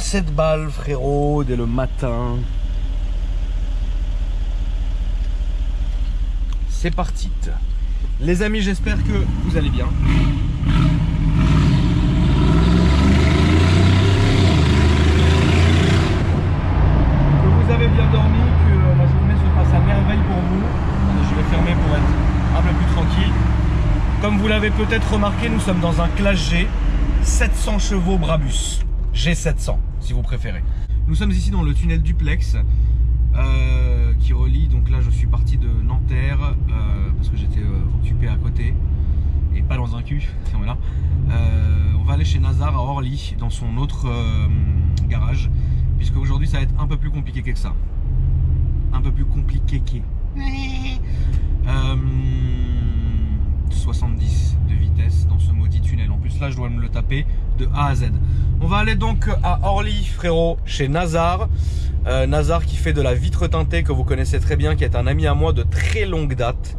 7 balles frérot, dès le matin. C'est parti. Les amis, j'espère que vous allez bien. Que vous avez bien dormi, que la journée se passe à merveille pour vous. Je vais fermer pour être un peu plus tranquille. Comme vous l'avez peut-être remarqué, nous sommes dans un Classe G 700 chevaux Brabus. G700 si vous préférez. Nous sommes ici dans le tunnel duplex qui relie, donc là je suis parti de Nanterre parce que j'étais occupé à côté et pas dans un cul. Voilà. On va aller chez Nazar à Orly dans son autre garage, puisque aujourd'hui ça va être un peu plus compliqué que ça. Un peu plus compliqué que 70 de vitesse dans ce maudit tunnel. En plus là je dois me le taper de A à Z. On va aller donc à Orly frérot, chez Nazar. Nazar qui fait de la vitre teintée, que vous connaissez très bien, qui est un ami à moi de très longue date.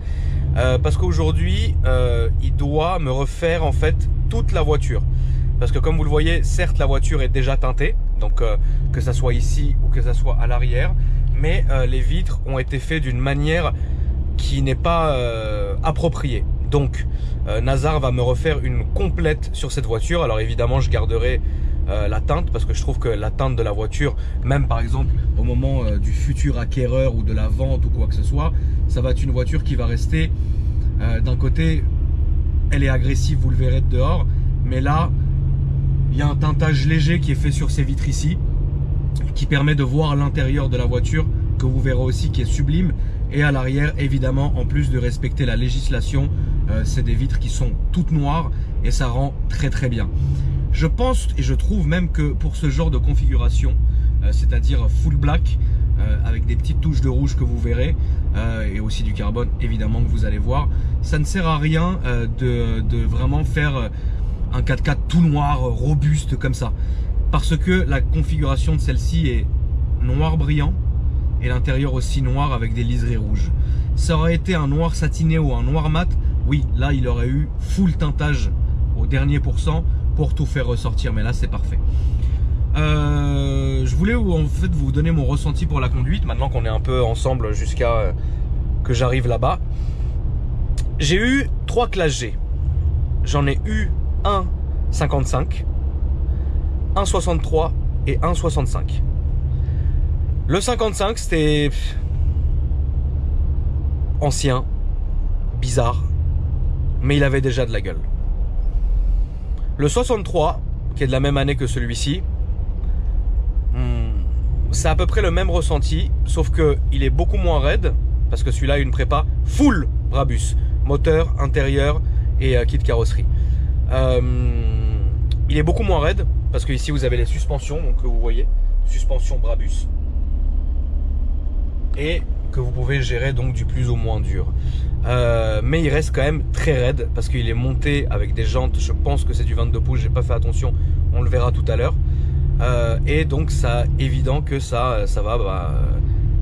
Parce qu'aujourd'hui il doit me refaire en fait toute la voiture. Parce que comme vous le voyez, certes la voiture est déjà teintée, donc que ça soit ici ou que ça soit à l'arrière, mais les vitres ont été faites d'une manière qui n'est pas appropriée. Donc Nazar va me refaire une complète sur cette voiture. Alors évidemment je garderai la teinte, parce que je trouve que la teinte de la voiture, même par exemple au moment du futur acquéreur ou de la vente ou quoi que ce soit, ça va être une voiture qui va rester d'un côté, elle est agressive, vous le verrez de dehors, mais là il y a un teintage léger qui est fait sur ces vitres ici, qui permet de voir l'intérieur de la voiture, que vous verrez aussi, qui est sublime. Et à l'arrière évidemment, en plus de respecter la législation, c'est des vitres qui sont toutes noires et ça rend très très bien. Je pense et je trouve même que pour ce genre de configuration, c'est-à-dire full black, avec des petites touches de rouge que vous verrez, et aussi du carbone évidemment que vous allez voir, ça ne sert à rien de vraiment faire un 4x4 tout noir, robuste comme ça. Parce que la configuration de celle-ci est noir brillant et l'intérieur aussi noir avec des liserés rouges. Ça aurait été un noir satiné ou un noir mat, oui, là il aurait eu full teintage au dernier pourcent pour tout faire ressortir, mais là c'est parfait. Je voulais en fait vous donner mon ressenti pour la conduite, maintenant qu'on est un peu ensemble jusqu'à que j'arrive là-bas. J'ai eu 3 classes G. J'en ai eu un 55, un 63 et un 65. Le 55 c'était ancien, bizarre, mais il avait déjà de la gueule. Le 63, qui est de la même année que celui-ci, c'est à peu près le même ressenti, sauf que il est beaucoup moins raide, parce que celui-là a une prépa full Brabus, moteur, intérieur et kit carrosserie. Il est beaucoup moins raide, parce que ici vous avez les suspensions, donc que vous voyez, suspension Brabus, et que vous pouvez gérer donc du plus ou moins dur. Mais il reste quand même très raide, parce qu'il est monté avec des jantes, je pense que c'est du 22 pouces, j'ai pas fait attention, on le verra tout à l'heure. Et donc ça évident que ça va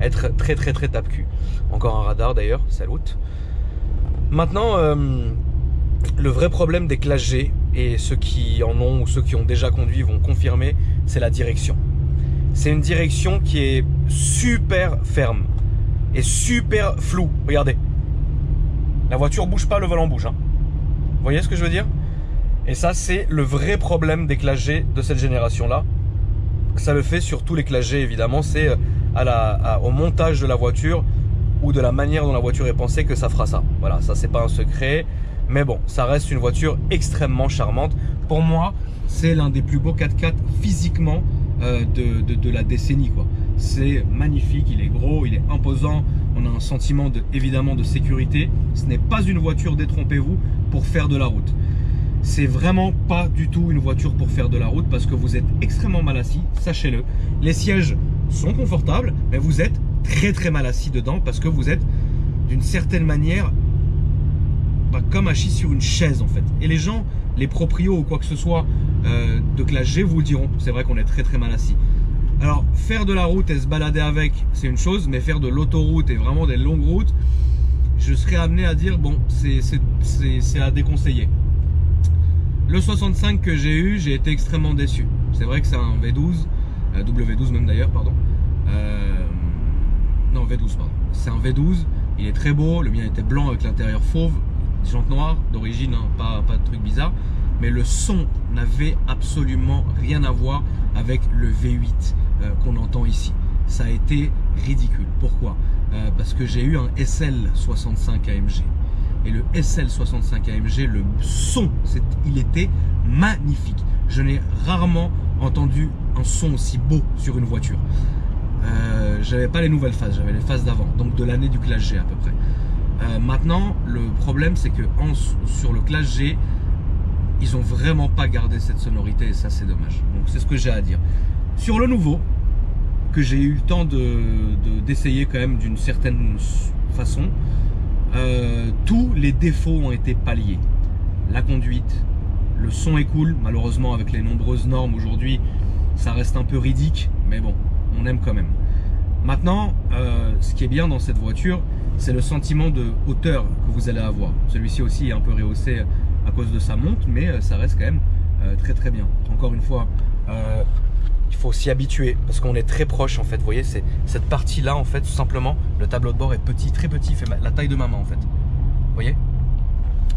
être très tape-cul. Encore un radar d'ailleurs, salut. Maintenant le vrai problème des classes G, et ceux qui en ont ou ceux qui ont déjà conduit vont confirmer, c'est la direction. C'est une direction qui est super ferme et super floue. Regardez, la voiture bouge pas, le volant bouge, hein. Vous voyez ce que je veux dire? Et ça c'est le vrai problème des classes G de cette génération là. Ça le fait sur tous les classes G évidemment, c'est au montage de la voiture ou de la manière dont la voiture est pensée que ça fera ça. Voilà, ça c'est pas un secret, mais bon, ça reste une voiture extrêmement charmante. Pour moi, c'est l'un des plus beaux 4x4 physiquement de la décennie, quoi. C'est magnifique, il est gros, il est imposant, on a un sentiment évidemment de sécurité. Ce n'est pas une voiture, détrompez-vous, pour faire de la route. C'est vraiment pas du tout une voiture pour faire de la route, parce que vous êtes extrêmement mal assis, sachez-le. Les sièges sont confortables, mais vous êtes très mal assis dedans, parce que vous êtes d'une certaine manière comme assis sur une chaise en fait. Et les gens, les proprios ou quoi que ce soit de classe G vous le diront, c'est vrai qu'on est très mal assis. Alors faire de la route et se balader avec, c'est une chose, mais faire de l'autoroute et vraiment des longues routes, je serais amené à dire bon, c'est à déconseiller. Le 65 que j'ai eu, j'ai été extrêmement déçu. C'est vrai que c'est un V12, W12 même d'ailleurs, pardon. Non, V12, pardon. C'est un V12, il est très beau, le mien était blanc avec l'intérieur fauve, jantes noires d'origine, hein, pas de truc bizarre. Mais le son n'avait absolument rien à voir avec le V8 qu'on entend ici. Ça a été ridicule. Pourquoi? Parce que j'ai eu un SL65 AMG. Et le SL65 AMG, le son, il était magnifique. Je n'ai rarement entendu un son aussi beau sur une voiture. J'avais pas les nouvelles phases, j'avais les phases d'avant, donc de l'année du classe G à peu près. Maintenant, le problème c'est que sur le classe G, ils ont vraiment pas gardé cette sonorité et ça c'est dommage. Donc c'est ce que j'ai à dire. Sur le nouveau, que j'ai eu le temps d'essayer quand même d'une certaine façon, tous les défauts ont été palliés. La conduite, le son est cool, malheureusement avec les nombreuses normes aujourd'hui, ça reste un peu ridicule, mais bon, on aime quand même. Maintenant, ce qui est bien dans cette voiture, c'est le sentiment de hauteur que vous allez avoir. Celui-ci aussi est un peu rehaussé à cause de sa monte, mais ça reste quand même très très bien. Encore une fois, il faut s'y habituer parce qu'on est très proche en fait. Vous voyez, c'est cette partie-là en fait, tout simplement. Le tableau de bord est petit, très petit, il fait la taille de ma main en fait. Vous voyez,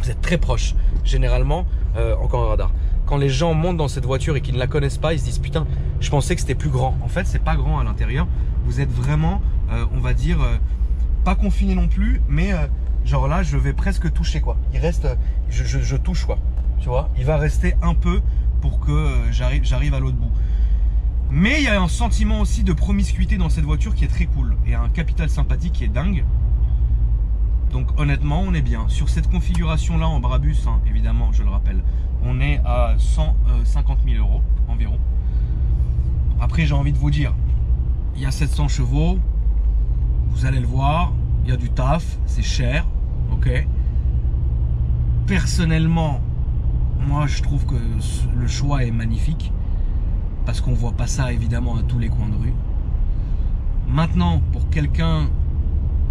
vous êtes très proche. Généralement, encore un radar. Quand les gens montent dans cette voiture et qu'ils ne la connaissent pas, ils se disent putain, je pensais que c'était plus grand. En fait, c'est pas grand à l'intérieur. Vous êtes vraiment, on va dire, pas confiné non plus, mais genre là, je vais presque toucher quoi. Il reste, je touche quoi. Tu vois, il va rester un peu pour que j'arrive à l'autre bout. Mais il y a un sentiment aussi de promiscuité dans cette voiture qui est très cool et un capital sympathique qui est dingue. Donc honnêtement, on est bien. Sur cette configuration là en Brabus, hein, évidemment, je le rappelle, on est à 150 000 € environ. Après, j'ai envie de vous dire, il y a 700 chevaux, vous allez le voir, il y a du taf, c'est cher, ok. Personnellement, moi je trouve que le choix est magnifique parce qu'on voit pas ça évidemment à tous les coins de rue. Maintenant, pour quelqu'un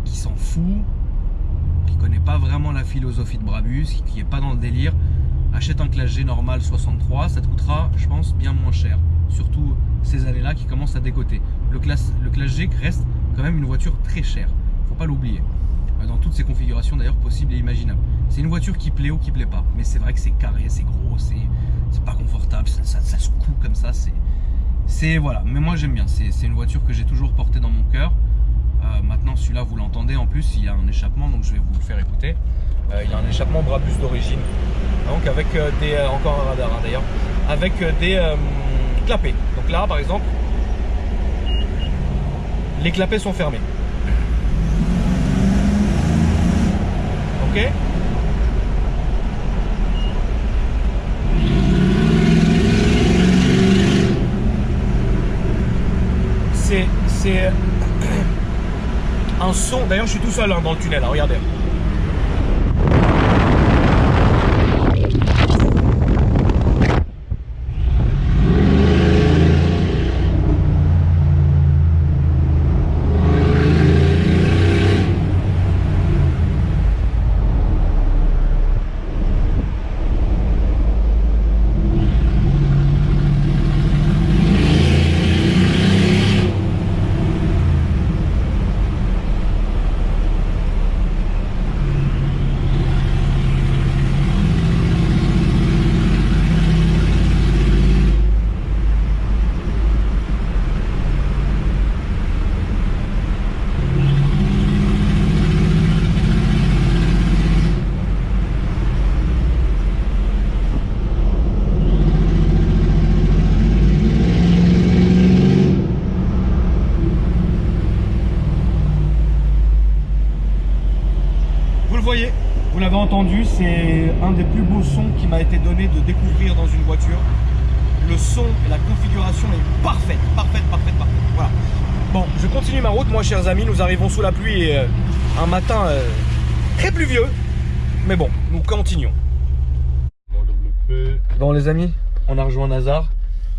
qui s'en fout, qui connaît pas vraiment la philosophie de Brabus, qui est pas dans le délire, achète un classe G normal 63, ça te coûtera, je pense, bien moins cher. Surtout ces années-là qui commencent à décoter. Le classe G reste quand même une voiture très chère, faut pas l'oublier. Dans toutes ces configurations d'ailleurs possibles et imaginables. C'est une voiture qui plaît ou qui plaît pas, mais c'est vrai que c'est carré, c'est gros, c'est pas confortable, ça se coud comme ça, c'est voilà. Mais moi j'aime bien, c'est une voiture que j'ai toujours portée dans mon cœur. Maintenant celui-là vous l'entendez, en plus il y a un échappement, donc je vais vous le faire écouter. Il y a un échappement Brabus d'origine, donc avec encore un radar hein, d'ailleurs, avec des clapets. Donc là par exemple, les clapets sont fermés. Ok. C'est un son, d'ailleurs je suis tout seul hein, dans le tunnel, hein, regardez. Voyez, vous l'avez entendu, c'est un des plus beaux sons qui m'a été donné de découvrir dans une voiture. Le son et la configuration est parfaite. Voilà. Bon, je continue ma route, moi chers amis, nous arrivons sous la pluie et un matin très pluvieux. Mais bon, nous continuons. Bon les amis, on a rejoint Nazar.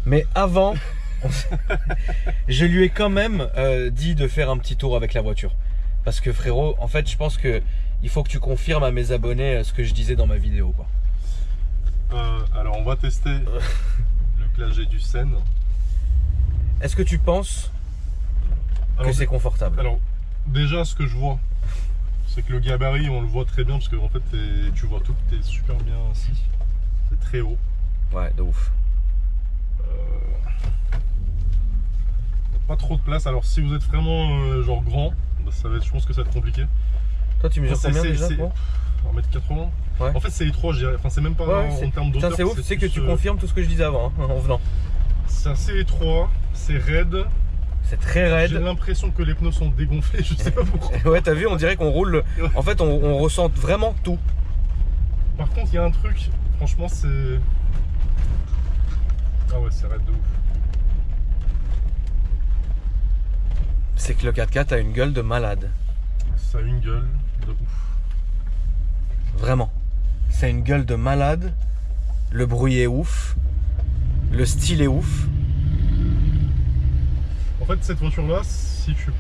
Mais avant, je lui ai quand même dit de faire un petit tour avec la voiture. Parce que frérot, en fait, je pense que il faut que tu confirmes à mes abonnés ce que je disais dans ma vidéo, quoi. Alors, on va tester le classe G du Seine. Est-ce que tu penses que c'est confortable? Alors, déjà, ce que je vois, c'est que le gabarit, on le voit très bien parce que en fait, tu vois tout, t'es super bien assis. C'est très haut. Ouais, de ouf. Pas trop de place. Alors, si vous êtes vraiment genre grand, bah, je pense que ça va être compliqué. Toi, tu mesures combien déjà, toi? 1m80. Ouais. En fait, c'est étroit, je dirais. Enfin, c'est même pas en termes d'hauteur. C'est ouf, tu sais que tu confirmes tout ce que je disais avant hein, en venant. C'est assez étroit, c'est raide. C'est très raide. J'ai l'impression que les pneus sont dégonflés, je sais pas pourquoi. Ouais, t'as vu, on dirait qu'on roule. En fait, on ressent vraiment tout. Par contre, il y a un truc, franchement, c'est. Ah ouais, c'est raide de ouf. C'est que le 4x4 a une gueule de malade. Ça a une gueule de ouf. Vraiment. Ça a une gueule de malade. Le bruit est ouf. Le style est ouf. En fait, cette voiture-là, si tu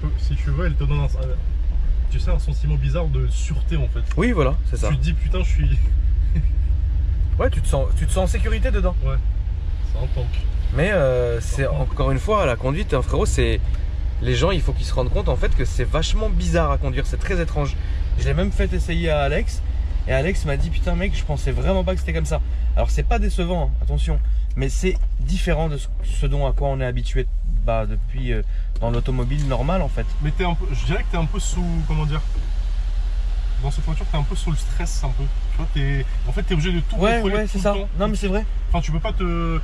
veux, elle te donne un sentiment bizarre de sûreté en fait. Oui, voilà, c'est ça. Tu te dis putain, je suis. Ouais, tu te sens en sécurité dedans. Ouais, c'est un tank. Mais c'est encore une fois, la conduite, hein, frérot, c'est. Les gens, il faut qu'ils se rendent compte en fait que c'est vachement bizarre à conduire, c'est très étrange. Je l'ai même fait essayer à Alex. Et Alex m'a dit putain mec, je pensais vraiment pas que c'était comme ça. Alors c'est pas décevant, hein, attention, mais c'est différent de ce dont à quoi on est habitué depuis dans l'automobile normale en fait. Mais je dirais que t'es un peu sous, comment dire, dans cette voiture t'es un peu sous le stress un peu. Tu vois, en fait t'es obligé de tout contrôler ouais, tout c'est le ça. temps. Non mais c'est vrai. Enfin tu peux pas te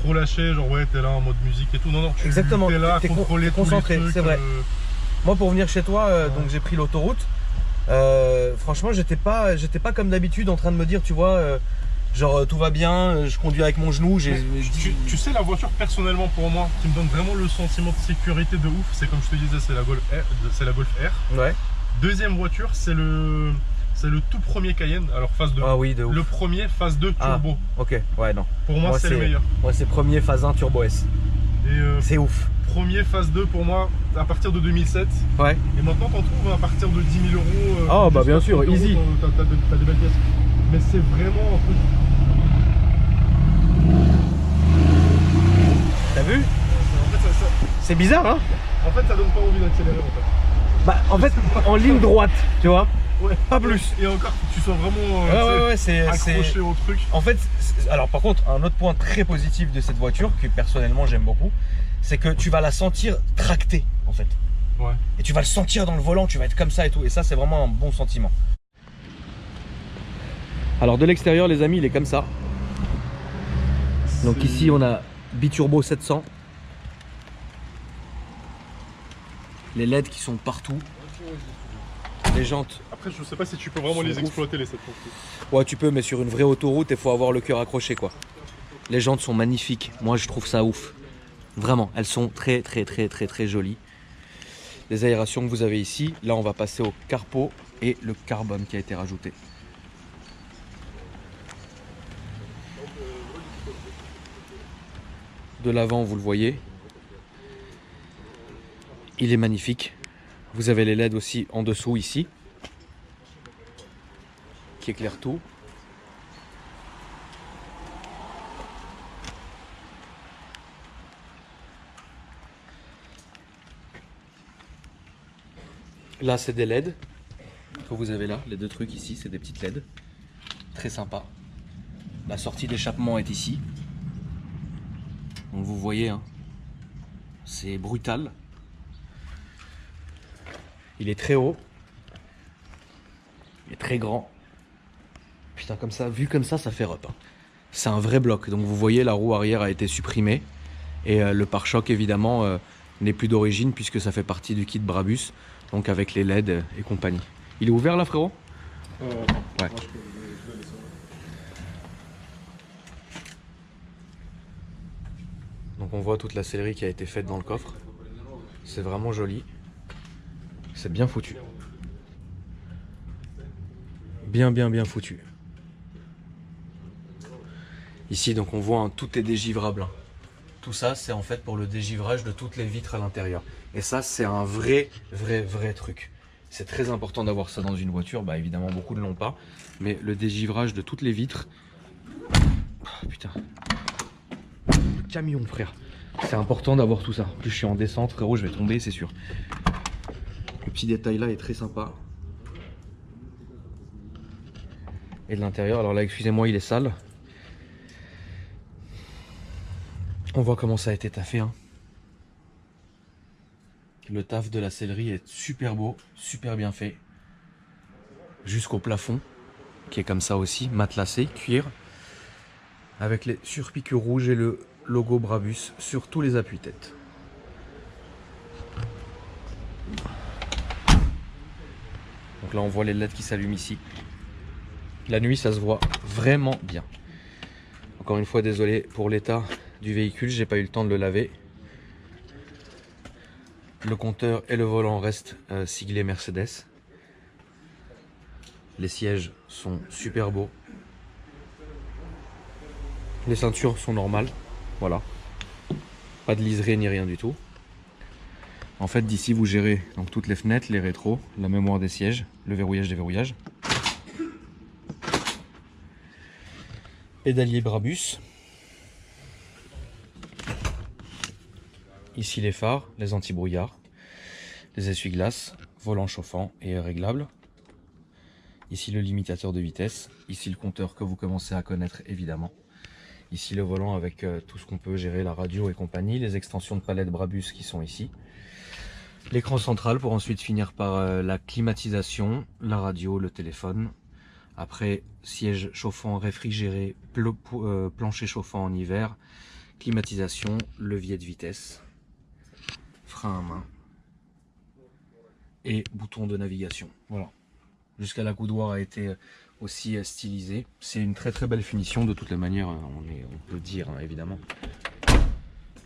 relâcher, genre ouais t'es là en mode musique et tout. Non, exactement. T'es là à contrôler, concentré, c'est vrai. Moi pour venir chez toi, ouais. donc j'ai pris l'autoroute. Franchement j'étais pas comme d'habitude en train de me dire tu vois genre tout va bien, je conduis avec mon genou. Tu sais la voiture personnellement pour moi qui me donne vraiment le sentiment de sécurité de ouf, c'est comme je te disais, c'est la Golf R. Ouais. Deuxième voiture c'est le tout premier Cayenne, alors phase 2. Ah oui, de ouf. Le premier phase 2 turbo. Ok, ouais non. Pour moi c'est le meilleur. Moi c'est premier phase 1 turbo S. C'est ouf. Premier phase 2 pour moi à partir de 2007. Ouais. Et maintenant t'en trouves à partir de 10 000 euros. Oh bah bien sûr, easy. T'as des belles pièces. Mais c'est vraiment un truc. T'as vu? En fait, c'est bizarre hein. En fait ça donne pas envie d'accélérer en fait. Bah en fait en ligne droite, tu vois. Ouais, pas plus. Et encore tu sois vraiment c'est accroché au truc. En fait, alors par contre, un autre point très positif de cette voiture, que personnellement j'aime beaucoup, c'est que tu vas la sentir tractée en fait. Ouais. Et tu vas le sentir dans le volant, tu vas être comme ça et tout. Et ça, c'est vraiment un bon sentiment. Alors de l'extérieur, les amis, il est comme ça. Donc ici, on a biturbo 700. Les LED qui sont partout. Les jantes. Après, je sais pas si tu peux vraiment les exploiter les 700. Ouais, tu peux, mais sur une vraie autoroute, il faut avoir le cœur accroché quoi. Les jantes sont magnifiques. Moi, je trouve ça ouf. Vraiment, elles sont très jolies. Les aérations que vous avez ici, là on va passer au carpo et le carbone qui a été rajouté. De l'avant, vous le voyez, il est magnifique. Vous avez les LED aussi en dessous ici, qui éclairent tout. Là, c'est des LED que vous avez là, les deux trucs ici, c'est des petites LED. Très sympa. La sortie d'échappement est ici. Donc vous voyez, hein, c'est brutal. Il est très haut. Il est très grand. Putain, comme ça, vu comme ça fait rep. Hein. C'est un vrai bloc. Donc vous voyez, la roue arrière a été supprimée. Et le pare-choc, évidemment, n'est plus d'origine puisque ça fait partie du kit Brabus. Donc avec les LED et compagnie. Il est ouvert là, frérot? Ouais. Donc on voit toute la sellerie qui a été faite dans le coffre. C'est vraiment joli. C'est bien foutu. Bien foutu. Ici donc on voit, hein, tout est dégivrable. Hein. Tout ça c'est en fait pour le dégivrage de toutes les vitres à l'intérieur. Et ça c'est un vrai truc. C'est très important d'avoir ça dans une voiture. Bah évidemment beaucoup ne l'ont pas. Mais le dégivrage de toutes les vitres. Oh, putain. Le camion frère. C'est important d'avoir tout ça. En plus je suis en descente, frérot, je vais tomber, c'est sûr. Le petit détail là est très sympa. Et de l'intérieur, alors là excusez-moi, il est sale. On voit comment ça a été taffé, hein. Le taf de la sellerie est super beau, super bien fait. Jusqu'au plafond, qui est comme ça aussi, matelassé, cuir. Avec les surpiqûres rouges et le logo Brabus sur tous les appuis-têtes. Donc là on voit les LED qui s'allument ici. La nuit ça se voit vraiment bien. Encore une fois désolé pour l'état du véhicule, j'ai pas eu le temps de le laver. Le compteur et le volant restent siglés Mercedes. Les sièges sont super beaux. Les ceintures sont normales. Voilà. Pas de liseré ni rien du tout. En fait d'ici vous gérez donc toutes les fenêtres, les rétros, la mémoire des sièges, le verrouillage, déverrouillage. Pédalier Brabus. Ici les phares, les anti-brouillards, les essuie-glaces, volant chauffant et réglable. Ici le limitateur de vitesse, ici le compteur que vous commencez à connaître évidemment. Ici le volant avec tout ce qu'on peut gérer, la radio et compagnie, les extensions de palette Brabus qui sont ici. L'écran central pour ensuite finir par la climatisation, la radio, le téléphone. Après siège chauffant réfrigéré, plancher chauffant en hiver, climatisation, levier de vitesse, frein à main et bouton de navigation. Voilà. Jusqu'à la coudoir a été aussi stylisé. C'est une très très belle finition de toutes les manières. On peut dire hein, évidemment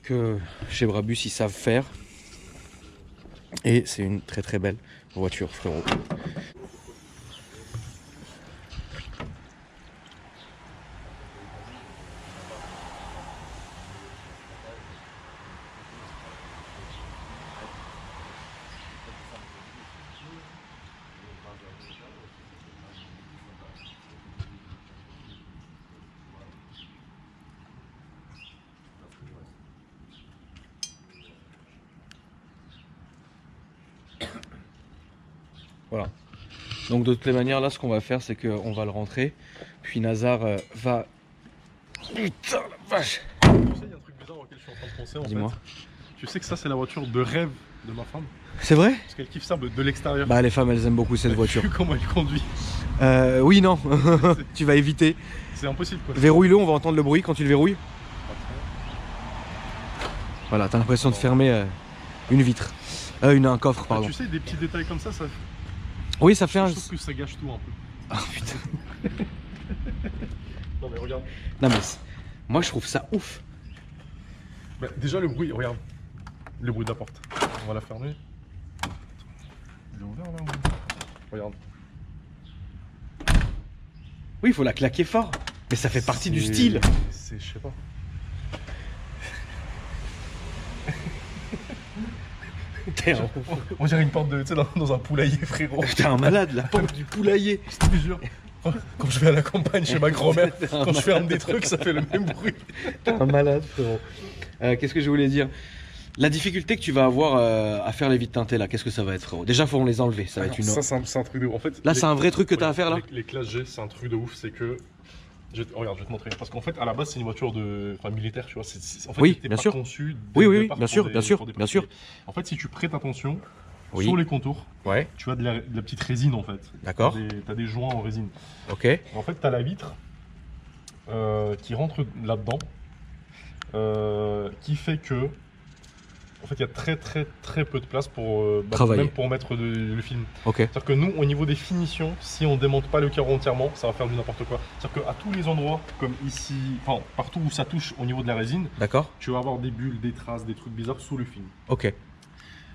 que chez Brabus ils savent faire. Et c'est une très très belle voiture frérot. Voilà. Donc de toutes les manières là ce qu'on va faire c'est qu'on va le rentrer. Puis Nazar va... Putain la vache. Tu sais, il y a un truc bizarre auquel je suis en train de penser en Dis-moi. fait. Tu sais que ça c'est la voiture de rêve de ma femme. C'est vrai? Parce qu'elle kiffe ça de l'extérieur. Bah les femmes elles aiment beaucoup cette voiture. Comment elle conduit. Oui non, tu vas éviter. C'est impossible quoi. Verrouille-le, on va entendre le bruit quand tu le verrouilles. Voilà, t'as l'impression de fermer une vitre. Un coffre pardon. Tu sais, des petits détails comme ça, Oui ça fait un... je trouve que ça gâche tout un peu. Ah putain. Non mais regarde. Non mais moi je trouve ça ouf. Bah, déjà le bruit, regarde. Le bruit de la porte. On va la fermer. Il est ouvert là ou... Regarde. Oui il faut la claquer fort. Mais ça fait partie du style. C'est, je sais pas. On dirait une porte de, tu sais, dans un poulailler frérot. T'es un malade, la porte du poulailler. Je te jure. Quand je vais à la campagne chez ma grand-mère, quand je ferme des trucs, ça fait le même bruit. T'es un malade frérot. Qu'est-ce que je voulais dire? La difficulté que tu vas avoir à faire les vitres teintées là, qu'est-ce que ça va être frérot? Déjà faut les enlever, ça va être une... Ça c'est un truc de ouf. En fait, là c'est un vrai truc que t'as à faire là? Les classes G, c'est un truc de ouf, c'est que... Regarde, je vais te montrer. Parce qu'en fait, à la base, c'est une voiture militaire, tu vois. En fait, oui, c'était bien pas sûr. conçu Oui, bien sûr. En fait, si tu prêtes attention oui. sur les contours, ouais. tu as de la petite résine en fait. D'accord. T'as des joints en résine. Ok. En fait, t'as la vitre qui rentre là-dedans, qui fait que, en fait, il y a très peu de place pour travailler, même pour mettre le film. Ok. C'est-à-dire que nous, au niveau des finitions, si on démonte pas le carreau entièrement, ça va faire du n'importe quoi. C'est-à-dire qu'à tous les endroits, comme ici, enfin partout où ça touche au niveau de la résine, d'accord, tu vas avoir des bulles, des traces, des trucs bizarres sous le film. Ok.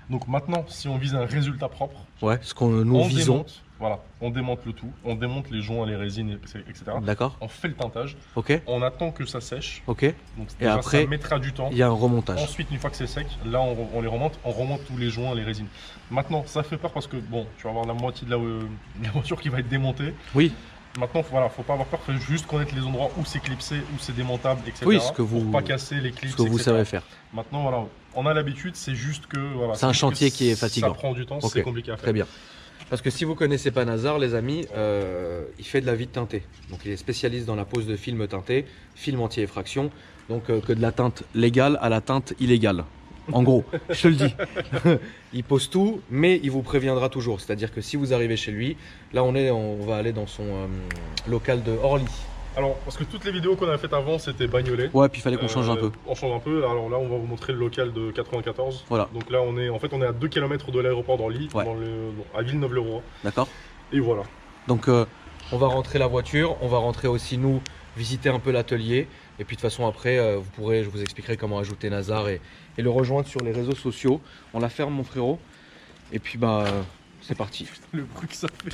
Donc maintenant, si on vise un résultat propre, ouais, ce qu'on nous visons, démonte, voilà, on démonte le tout, on démonte les joints, les résines, etc. D'accord. On fait le teintage. Ok. On attend que ça sèche. Ok. Donc et après, ça mettra du temps. Il y a un remontage. Ensuite, une fois que c'est sec, là on les remonte, on remonte tous les joints, les résines. Maintenant, ça fait peur parce que bon, tu vas avoir la moitié de la voiture qui va être démontée. Oui. Maintenant, voilà, faut pas avoir peur, faut juste connaître les endroits où c'est clipsé, où c'est démontable, etc. Oui, ce que vous, pour pas casser les clips, ce que vous etc. savez faire. Maintenant, voilà, on a l'habitude, c'est juste que voilà, C'est un chantier qui est fatigant. Ça prend du temps, Ok, c'est compliqué à faire. très bien. Parce que si vous connaissez pas Nazar, les amis, il fait de la vide teintée. Donc il est spécialiste dans la pose de film teinté, film anti-effraction. Donc que de la teinte légale à la teinte illégale. En gros, je te le dis. Il pose tout, mais il vous préviendra toujours. C'est-à-dire que si vous arrivez chez lui, là on va aller dans son local de Orly. Alors, parce que toutes les vidéos qu'on a faites avant, c'était Bagnolet. Ouais, puis il fallait qu'on change un peu. On change un peu. Alors là, on va vous montrer le local de 94. Voilà. Donc là, on est à 2 km de l'aéroport d'Orly, Ouais. à Villeneuve-le-Roi. D'accord. Et voilà. Donc on va rentrer la voiture, on va rentrer aussi nous visiter un peu l'atelier. Et puis de toute façon après, je vous expliquerai comment ajouter Nazar et le rejoindre sur les réseaux sociaux. On la ferme mon frérot. Et puis c'est parti. Le bruit que ça fait.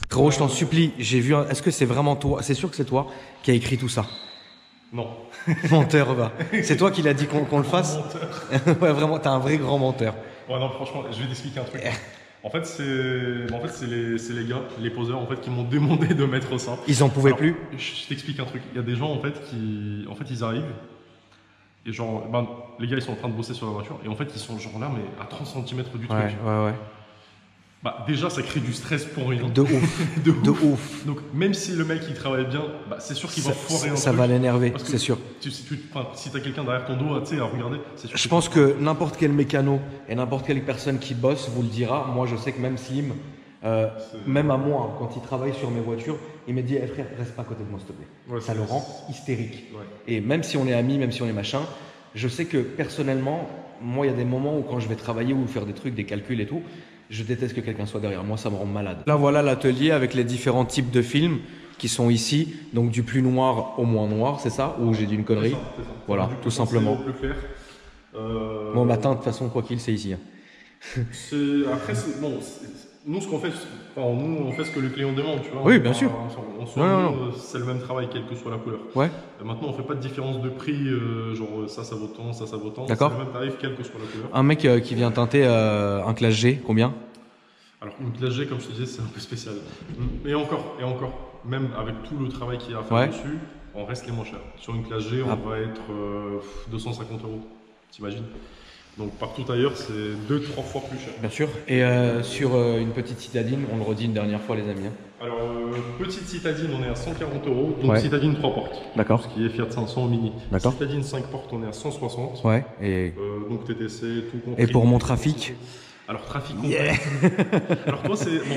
Frérot, je t'en supplie, j'ai vu. Est-ce que c'est vraiment toi? C'est sûr que c'est toi qui a écrit tout ça. Non. Menteur, va. C'est toi qui l'a dit qu'on le fasse. Menteur. Ouais, vraiment, t'es un vrai grand menteur. Ouais, non, franchement, je vais t'expliquer un truc. En fait, c'est les gars, les poseurs, en fait, qui m'ont demandé de mettre ça. Ils en pouvaient Alors, plus. Je t'explique un truc. Il y a des gens, en fait, ils arrivent. Et genre, les gars, ils sont en train de bosser sur la voiture. Et en fait, ils sont genre là, mais à 30 cm du truc. Ouais. Déjà, ça crée du stress pour rien. De ouf. de ouf. Donc, même si le mec, il travaille bien, c'est sûr qu'il va foirer un truc. Ça va l'énerver, Parce que c'est sûr. Si t'as quelqu'un derrière ton dos, tu sais, à regarder, c'est sûr. Je pense que n'importe quel mécano et n'importe quelle personne qui bosse vous le dira. Moi, je sais que même Slim, même à moi, quand il travaille sur mes voitures, il me dit hey, frère, reste pas à côté de moi, s'il te plaît. Ouais, ça le rend hystérique. Ouais. Et même si on est amis, même si on est machin, je sais que personnellement, moi, il y a des moments où quand je vais travailler ou faire des trucs, des calculs et tout, je déteste que quelqu'un soit derrière moi, ça me rend malade. Là, voilà l'atelier avec les différents types de films qui sont ici. Donc du plus noir au moins noir, c'est ça? Ou j'ai dit une connerie? C'est ça. Voilà, tout simplement. Plus clair. Bon, matin, de toute façon, quoi qu'il, c'est ici. Hein. Après, nous, ce qu'on fait, nous, on fait ce que le client demande, tu vois. Oui, bien sûr. C'est le même travail, quelle que soit la couleur. Ouais. Maintenant, on fait pas de différence de prix, genre ça vaut tant, ça vaut tant. D'accord. C'est le même tarif, quelle que soit la couleur. Un mec qui vient teinter un classe G, combien? Alors, une classe G, comme je te disais, c'est un peu spécial. Et encore, même avec tout le travail qu'il y a à faire dessus, on reste les moins chers. Sur une classe G, on va être 250 €, t'imagines? Donc partout ailleurs, c'est 2-3 fois plus cher. Bien sûr. Et sur une petite citadine, on le redit une dernière fois, les amis. Hein. Alors, petite citadine, on est à 140 €. Donc citadine 3 portes. D'accord. Ce qui est Fiat 500 Mini. D'accord. Citadine 5 portes, on est à 160. Ouais. Et donc TTC, tout compris. Et pour mon trafic? Alors, trafic complet. Alors, toi, c'est. Bon,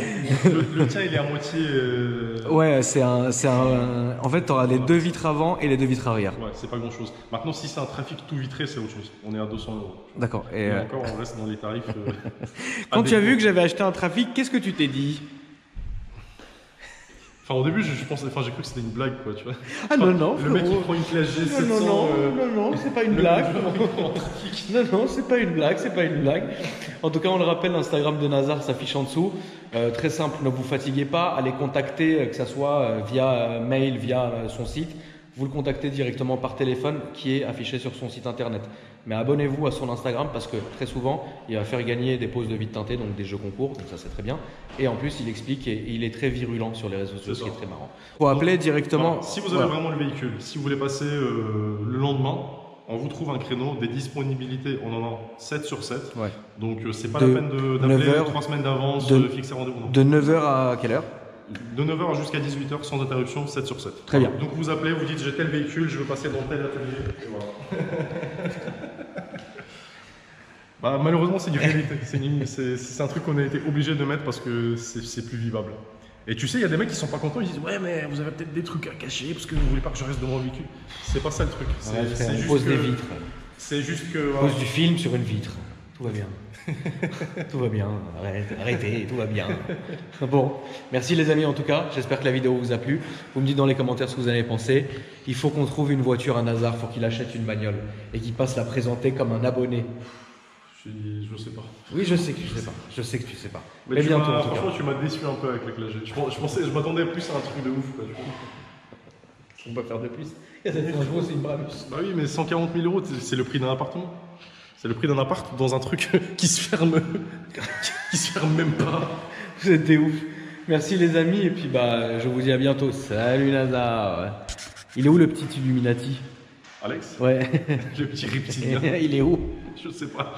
le tien, il est à moitié. Ouais, c'est un. En fait, tu auras les deux vitres avant et les deux vitres arrière. Ouais, c'est pas grand chose. Maintenant, si c'est un trafic tout vitré, c'est autre chose. On est à 200 €. D'accord. Et encore, on reste dans les tarifs. Quand tu as vu que j'avais acheté un trafic, qu'est-ce que tu t'es dit? Enfin, au début, j'ai cru que c'était une blague, quoi, tu vois. Ah non, non. Le mec, il prend une classe G700. Non, c'est pas une blague. Non, c'est pas une blague, c'est pas une blague. En tout cas, on le rappelle, l'Instagram de Nazar s'affiche en dessous. Très simple, ne vous fatiguez pas, allez contacter, que ce soit via mail, via son site. Vous le contactez directement par téléphone qui est affiché sur son site internet. Mais abonnez-vous à son Instagram parce que très souvent, il va faire gagner des poses de vide teintée, donc des jeux concours, donc ça c'est très bien. Et en plus, il explique et il est très virulent sur les réseaux sociaux, ce qui est très marrant. Faut appeler directement. Voilà, si vous avez vraiment le véhicule, si vous voulez passer le lendemain, on vous trouve un créneau, des disponibilités, on en a 7 sur 7. Ouais. Donc c'est pas la peine d'appeler 3 semaines d'avance, de fixer rendez-vous. De 9h à quelle heure? De 9h jusqu'à 18h sans interruption, 7 sur 7. Très bien. Donc vous appelez, vous dites j'ai tel véhicule, je veux passer dans tel atelier. Et voilà. Malheureusement, c'est une réalité. C'est un truc qu'on a été obligé de mettre parce que c'est plus vivable. Et tu sais, il y a des mecs qui sont pas contents, ils disent ouais, mais vous avez peut-être des trucs à cacher parce que vous voulez pas que je reste devant le véhicule. C'est pas ça le truc. On pose des vitres. C'est juste que. On pose du film sur une vitre. Tout va bien. Tout va bien, arrêtez, tout va bien. Bon, merci les amis en tout cas, j'espère que la vidéo vous a plu. Vous me dites dans les commentaires ce que vous en avez pensé. Il faut qu'on trouve une voiture à Nazar, il faut qu'il achète une bagnole et qu'il passe la présenter comme un abonné. Je sais pas. Oui, je sais que tu sais pas. Je sais que tu sais pas. Mais bientôt. Franchement, tu m'as déçu un peu avec la classe G. Je m'attendais plus à un truc de ouf. Quoi. On peut faire de plus. C'est une Brabus. Bah oui, mais 140 000 €, c'est le prix d'un appartement. C'est le prix d'un appart dans un truc qui se ferme, qui se ferme même pas. C'était ouf. Merci les amis, et puis bah je vous dis à bientôt. Salut Nazar. Il est où le petit Illuminati? Alex? Ouais. Le petit reptilien. Il est où? Je sais pas.